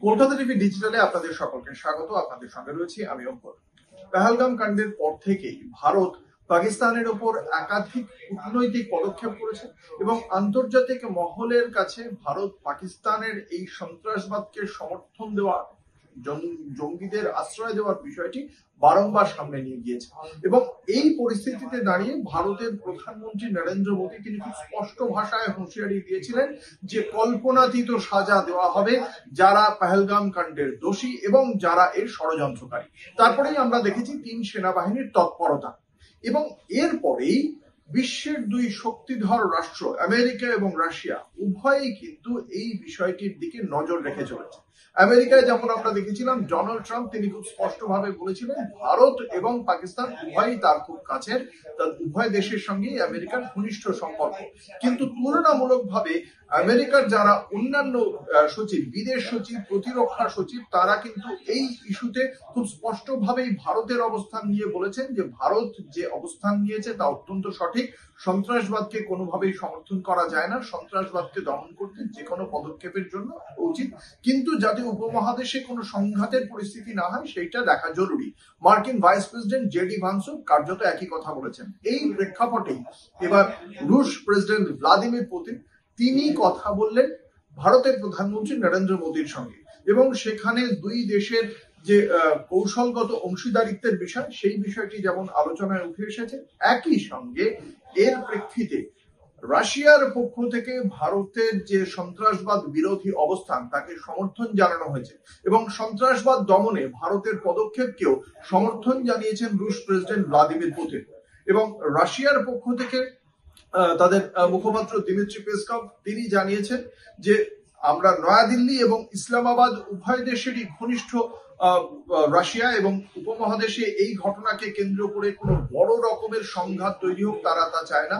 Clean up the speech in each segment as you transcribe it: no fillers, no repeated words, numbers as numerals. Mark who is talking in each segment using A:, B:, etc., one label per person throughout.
A: Kolkata TV ডিজিটালে আপনাদের সকলকে স্বাগত। আপনাদের সঙ্গে রয়েছি আমি অঙ্কুর। পেহেলগাম কাণ্ডের পর থেকেই ভারত পাকিস্তানের ওপর একাধিক কূটনৈতিক পদক্ষেপ করেছে এবং আন্তর্জাতিক মহলের কাছে ভারত পাকিস্তানের এই সন্ত্রাসবাদকে সমর্থন দেওয়া, জঙ্গিদের আশ্রয় দেওয়ার বিষয়টি বারংবার সামনে নিয়ে গিয়েছে। এবং এই পরিস্থিতিতে দাঁড়িয়ে ভারতের প্রধানমন্ত্রী নরেন্দ্র মোদী তিনি খুব স্পষ্ট ভাষায় হুঁশিয়ারি দিয়েছিলেন যে কল্পনাতীত সাজা দেওয়া হবে যারা পেহেলগাম কাণ্ডের দোষী এবং যারা এর ষড়যন্ত্রকারী। তারপরেই আমরা দেখেছি ৩ সেনাবাহিনীর তৎপরতা এবং এরপরেই বিশ্বের দুই শক্তিধর রাষ্ট্র আমেরিকা এবং রাশিয়া উভয়ই কিন্তু এই বিষয়টির দিকে নজর রেখে চলেছে। আমেরিকায় যেমন আমরা দেখেছিলাম ডোনাল্ড ট্রাম্প তিনি খুব স্পষ্টভাবে বলেছিলেন ভারত এবং পাকিস্তান উভয়ই তার খুব কাছের, উভয় দেশের সঙ্গেই আমেরিকার ঘনিষ্ঠ সম্পর্ক। কিন্তু তুলনামূলকভাবে আমেরিকার যারা অন্যান্য সচিব, বিদেশ সচিব, প্রতিরক্ষা সচিব, তারা কিন্তু এই ইস্যুতে খুব স্পষ্টভাবেই ভারতের অবস্থান নিয়ে বলেছেন যে ভারত যে অবস্থান নিয়েছে তা অত্যন্ত সঠিক। সন্ত্রাসবাদকে কোনোভাবেই সমর্থন করা যায় না, সন্ত্রাসবাদকে দমন করতে যে কোনো পদক্ষেপের জন্য উচিত, কিন্তু যাতে উপমহাদেশে কোনো সংঘাতের পরিস্থিতি না হয় সেইটা দেখা জরুরি। মার্কিন ভাইস প্রেসিডেন্ট জেডি ভান্সও কার্যত একই কথা বলেছেন। এই প্রেক্ষাপটেই এবার রুশ প্রেসিডেন্ট ভ্লাদিমির পুতিন তিনি কথা বললেন ভারতের প্রধানমন্ত্রী নরেন্দ্র মোদীর সঙ্গে এবং সেখানে দুই দেশের যে কৌশলগত অংশীদারিত্বের বিষয় সেই বিষয়টি যেমন আলোচনায় উঠে এসেছে, একই সঙ্গে এর প্রেক্ষিতে রাশিয়ার পক্ষ থেকে ভারতের যে সন্ত্রাসবাদ বিরোধী অবস্থান তাকে সমর্থন জানানো হয়েছে এবং সন্ত্রাসবাদ দমনে ভারতের পদক্ষেপকেও সমর্থন জানিয়েছেন রুশ প্রেসিডেন্ট ভ্লাদিমির পুতিন। এবং রাশিয়ার পক্ষ থেকে তাদের মুখপাত্র দিমিত্রি পেসকভ তিনি জানিয়েছেন যে আমরা নয়াদিল্লি এবং ইসলামাবাদ উভয় দেশেরই ঘনিষ্ঠ রাশিয়া এবং উপমহাদেশে এই ঘটনাকে কেন্দ্র করে কোনো বড় রকমের সংঘাত তৈরি হোক তারা তা চায় না।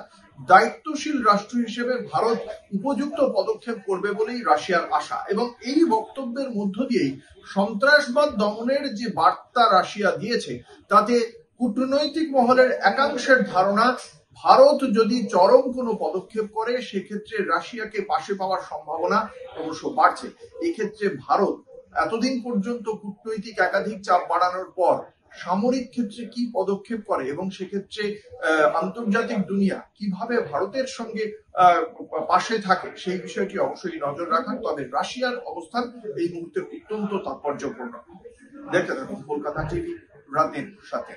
A: দায়িত্বশীল রাষ্ট্র হিসেবে ভারত উপযুক্ত পদক্ষেপ করবে বলেই রাশিয়ার আশা। এবং এই বক্তব্যের মধ্য দিয়েই সন্ত্রাসবাদ দমনের যে বার্তা রাশিয়া দিয়েছে তাতে কূটনৈতিক মহলের একাংশের ধারণা ভারত যদি চরম কোনো পদক্ষেপ করে সেক্ষেত্রে রাশিয়াকে পাশে পাওয়ার সম্ভাবনা ক্রমশ বাড়ছে। এক্ষেত্রে ভারত এতদিন পর্যন্ত কূটনৈতিক একাধিক চাপ বাড়ানোর পর সামরিক ক্ষেত্রে কি পদক্ষেপ করে এবং সেক্ষেত্রে আন্তর্জাতিক দুনিয়া কিভাবে ভারতের সঙ্গে পাশে থাকে সেই বিষয়টি অবশ্যই নজর রাখার। তবে রাশিয়ার অবস্থান এই মুহূর্তে অত্যন্ত তাৎপর্যপূর্ণ। দেখতে থাকুন কলকাতা টিভি রাতের সাথে।